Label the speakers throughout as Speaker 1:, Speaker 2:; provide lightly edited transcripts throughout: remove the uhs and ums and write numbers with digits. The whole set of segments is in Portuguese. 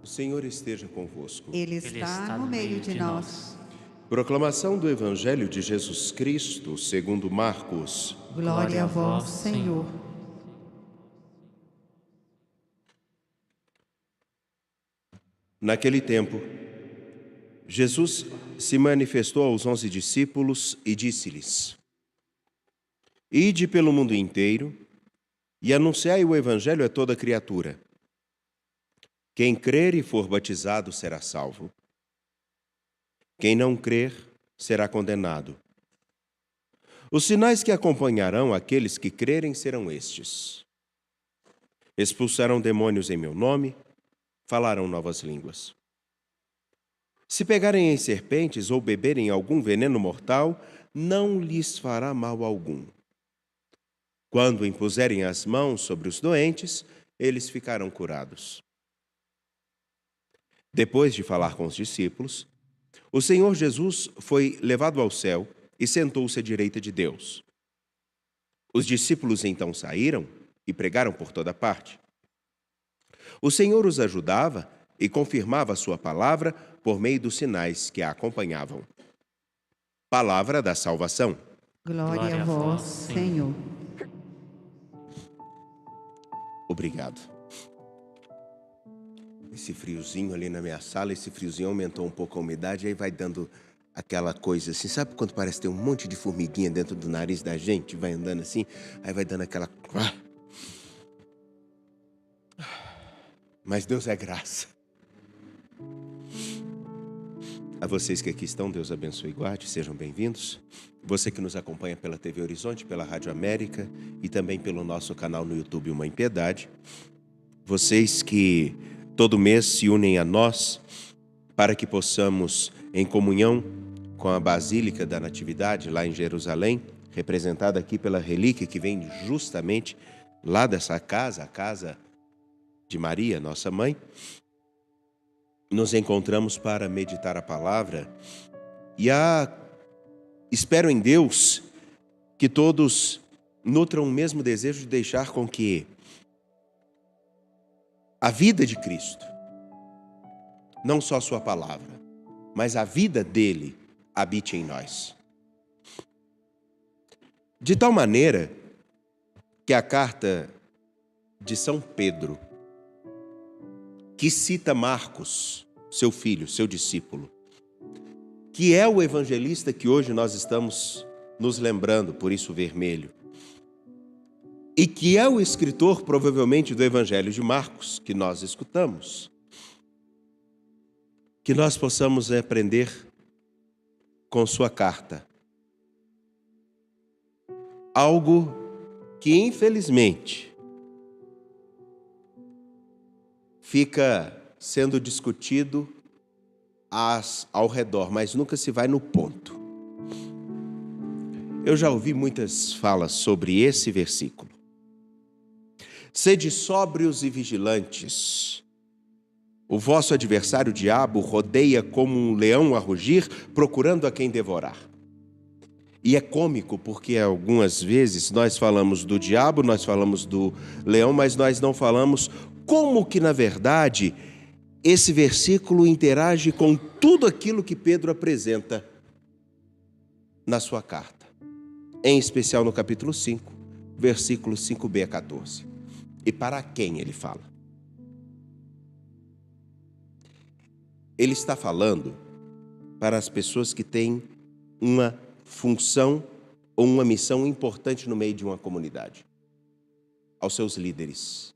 Speaker 1: O Senhor esteja convosco.
Speaker 2: Ele está no meio de nós.
Speaker 1: Proclamação do Evangelho de Jesus Cristo, segundo Marcos.
Speaker 2: Glória a vós, Senhor.
Speaker 1: Naquele tempo, Jesus se manifestou aos 11 discípulos e disse-lhes: Ide pelo mundo inteiro e anunciai o Evangelho a toda criatura. Quem crer e for batizado será salvo. Quem não crer será condenado. Os sinais que acompanharão aqueles que crerem serão estes: expulsarão demônios em meu nome, falarão novas línguas. Se pegarem em serpentes ou beberem algum veneno mortal, não lhes fará mal algum. Quando impuserem as mãos sobre os doentes, eles ficarão curados. Depois de falar com os discípulos, o Senhor Jesus foi levado ao céu e sentou-se à direita de Deus. Os discípulos então saíram e pregaram por toda parte. O Senhor os ajudava e confirmava a sua palavra por meio dos sinais que a acompanhavam. Palavra da salvação.
Speaker 2: Glória a vós, Senhor.
Speaker 1: Obrigado. Esse friozinho ali na minha sala, esse friozinho aumentou um pouco a umidade, aí vai dando aquela coisa assim, sabe quando parece ter um monte de formiguinha dentro do nariz da gente, vai andando assim, aí vai dando aquela... Mas Deus é graça. A vocês que aqui estão, Deus abençoe e guarde, sejam bem-vindos. Você que nos acompanha pela TV Horizonte, pela Rádio América e também pelo nosso canal no YouTube Uma Impiedade. Vocês que todo mês se unem a nós para que possamos, em comunhão com a Basílica da Natividade, lá em Jerusalém, representada aqui pela relíquia que vem justamente lá dessa casa, a casa de Maria, nossa mãe, nos encontramos para meditar a palavra e espero em Deus que todos nutram o mesmo desejo de deixar com que a vida de Cristo, não só sua palavra, mas a vida dele habite em nós. De tal maneira que a carta de São Pedro, que cita Marcos, seu filho, seu discípulo, que é o evangelista que hoje nós estamos nos lembrando, por isso vermelho, e que é o escritor, provavelmente, do Evangelho de Marcos, que nós escutamos, que nós possamos aprender com sua carta algo que, infelizmente, fica sendo discutido ao redor, mas nunca se vai no ponto. Eu já ouvi muitas falas sobre esse versículo. Sede sóbrios e vigilantes. O vosso adversário, o diabo, rodeia como um leão a rugir, procurando a quem devorar. E é cômico porque algumas vezes nós falamos do diabo, nós falamos do leão, mas nós não falamos como que, na verdade, esse versículo interage com tudo aquilo que Pedro apresenta na sua carta. Em especial no capítulo 5, versículos 5b a 14. E para quem ele fala? Ele está falando para as pessoas que têm uma função ou uma missão importante no meio de uma comunidade. Aos seus líderes.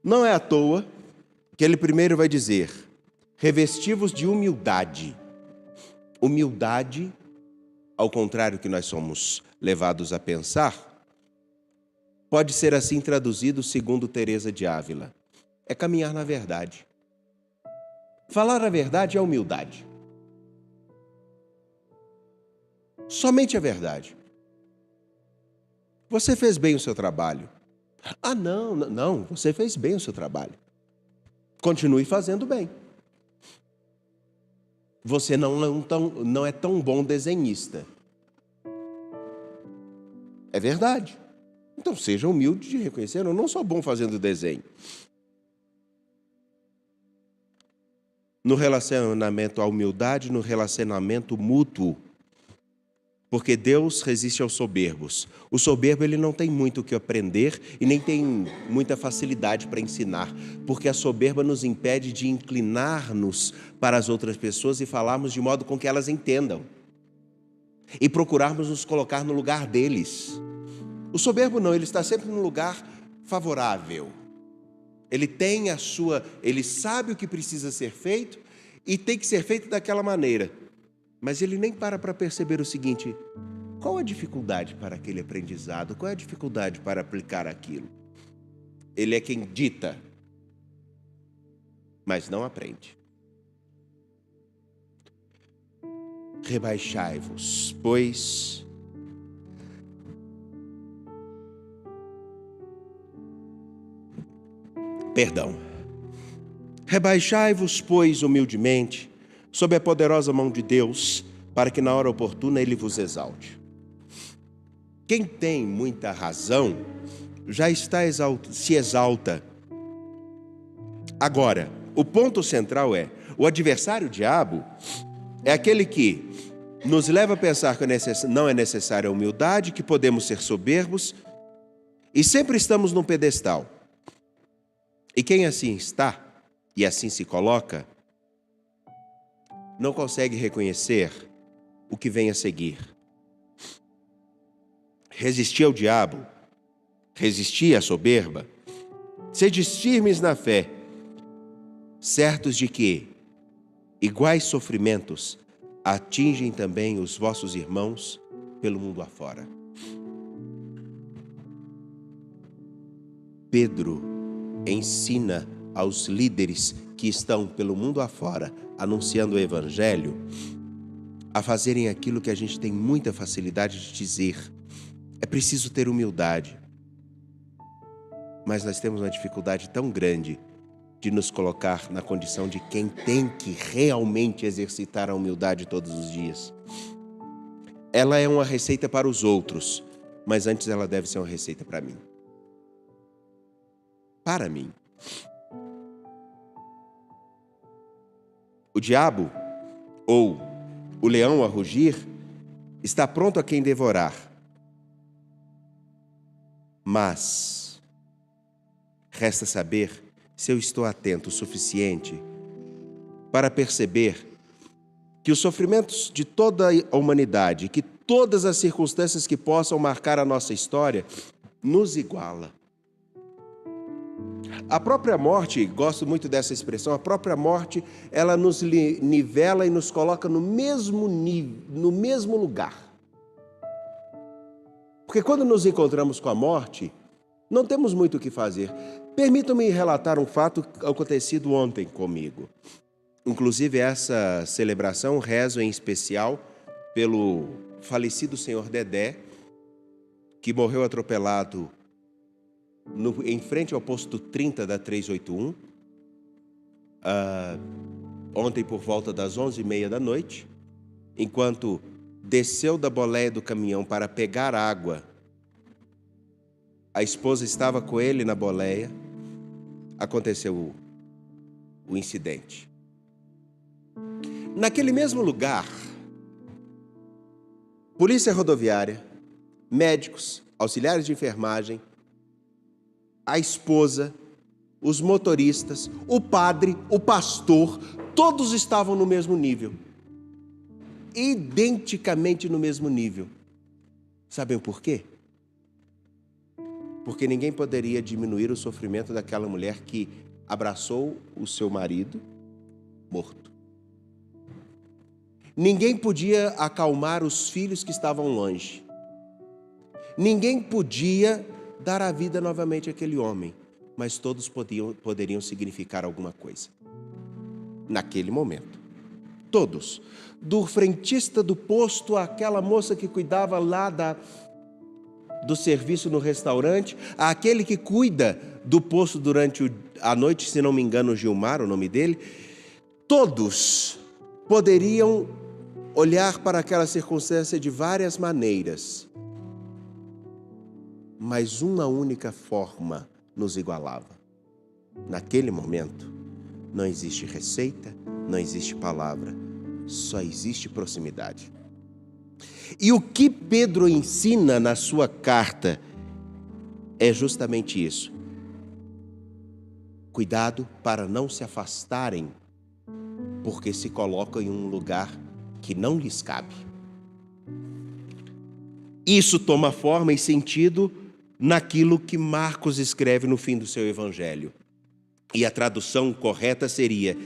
Speaker 1: Não é à toa que ele primeiro vai dizer: revesti-vos de humildade. Humildade, ao contrário que nós somos levados a pensar, pode ser assim traduzido segundo Teresa de Ávila. É caminhar na verdade. Falar a verdade é humildade. Somente a verdade. Você fez bem o seu trabalho. Ah, não, você fez bem o seu trabalho. Continue fazendo bem. Você não é tão bom desenhista. É verdade. Então seja humilde de reconhecer, eu não sou bom fazendo desenho. no relacionamento à humildade, no relacionamento mútuo. Porque Deus resiste aos soberbos. O soberbo ele não tem muito o que aprender e nem tem muita facilidade para ensinar, porque a soberba nos impede de inclinar-nos para as outras pessoas e falarmos de modo com que elas entendam. E procurarmos nos colocar no lugar deles. O soberbo não, ele está sempre num lugar favorável. Ele sabe o que precisa ser feito e tem que ser feito daquela maneira. Mas ele nem para perceber o seguinte: qual a dificuldade para aquele aprendizado? Qual é a dificuldade para aplicar aquilo? Ele é quem dita, mas não aprende. Rebaixai-vos, pois, rebaixai-vos, pois, humildemente, sob a poderosa mão de Deus, para que na hora oportuna Ele vos exalte. Quem tem muita razão, já se exalta. Agora, o ponto central é, o adversário, o diabo, é aquele que nos leva a pensar que não é necessária a humildade, que podemos ser soberbos, e sempre estamos num pedestal. E quem assim está, e assim se coloca, não consegue reconhecer o que vem a seguir. Resistir ao diabo, resistir à soberba, sedes firmes na fé, certos de que iguais sofrimentos atingem também os vossos irmãos pelo mundo afora. Pedro ensina aos líderes que estão pelo mundo afora anunciando o Evangelho a fazerem aquilo que a gente tem muita facilidade de dizer. É preciso ter humildade. Mas nós temos uma dificuldade tão grande de nos colocar na condição de quem tem que realmente exercitar a humildade todos os dias. Ela é uma receita para os outros, mas antes ela deve ser uma receita para mim. Para mim. O diabo, ou o leão a rugir, está pronto a quem devorar. Mas resta saber se eu estou atento o suficiente para perceber que os sofrimentos de toda a humanidade, que todas as circunstâncias que possam marcar a nossa história, nos iguala. A própria morte, gosto muito dessa expressão, a própria morte, ela nos nivela e nos coloca no mesmo lugar. Porque quando nos encontramos com a morte, não temos muito o que fazer. Permitam-me relatar um fato acontecido ontem comigo. Inclusive, essa celebração rezo em especial pelo falecido senhor Dedé, que morreu atropelado em frente ao posto 30 da 381, ontem por volta das 11h30 da noite, enquanto desceu da boleia do caminhão para pegar água. A esposa estava com ele na boleia, aconteceu o incidente. Naquele mesmo lugar, polícia rodoviária, médicos, auxiliares de enfermagem, a esposa, os motoristas, o padre, o pastor, todos estavam no mesmo nível. Identicamente no mesmo nível. Sabem por quê? Porque ninguém poderia diminuir o sofrimento daquela mulher que abraçou o seu marido morto. Ninguém podia acalmar os filhos que estavam longe. Ninguém podia dar a vida novamente àquele homem, mas todos poderiam significar alguma coisa. Naquele momento. Todos. Do frentista do posto, àquela moça que cuidava lá do serviço no restaurante, àquele que cuida do posto durante a noite, se não me engano, Gilmar, o nome dele, todos poderiam olhar para aquela circunstância de várias maneiras, mas uma única forma nos igualava. Naquele momento, não existe receita, não existe palavra, só existe proximidade. E o que Pedro ensina na sua carta é justamente isso. Cuidado para não se afastarem, porque se colocam em um lugar que não lhes cabe. Isso toma forma e sentido naquilo que Marcos escreve no fim do seu evangelho. E a tradução correta seria: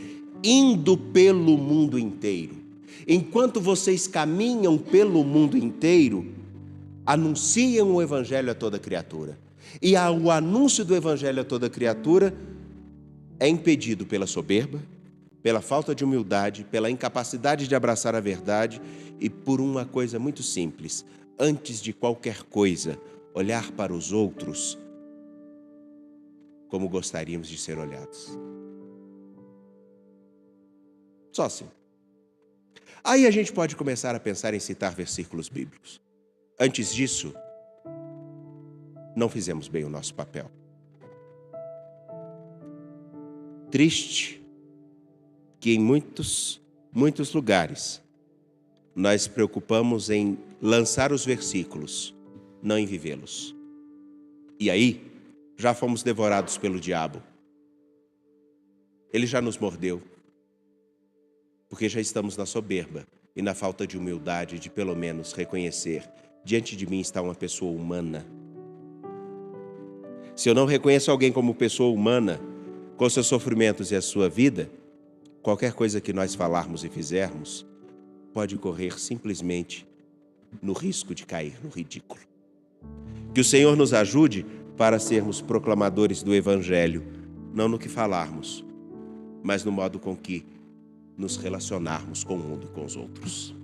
Speaker 1: indo pelo mundo inteiro. Enquanto vocês caminham pelo mundo inteiro, anunciam o evangelho a toda criatura. E o anúncio do evangelho a toda criatura é impedido pela soberba, pela falta de humildade, pela incapacidade de abraçar a verdade e por uma coisa muito simples: antes de qualquer coisa, olhar para os outros como gostaríamos de ser olhados. Só assim. Aí a gente pode começar a pensar em citar versículos bíblicos. Antes disso, não fizemos bem o nosso papel. Triste que em muitos lugares nós preocupamos em lançar os versículos, não em vivê-los. E aí, já fomos devorados pelo diabo. Ele já nos mordeu, porque já estamos na soberba e na falta de humildade de pelo menos reconhecer: diante de mim está uma pessoa humana. Se eu não reconheço alguém como pessoa humana, com seus sofrimentos e a sua vida, qualquer coisa que nós falarmos e fizermos pode correr simplesmente no risco de cair no ridículo. Que o Senhor nos ajude para sermos proclamadores do Evangelho, não no que falarmos, mas no modo com que nos relacionarmos com o mundo e com os outros.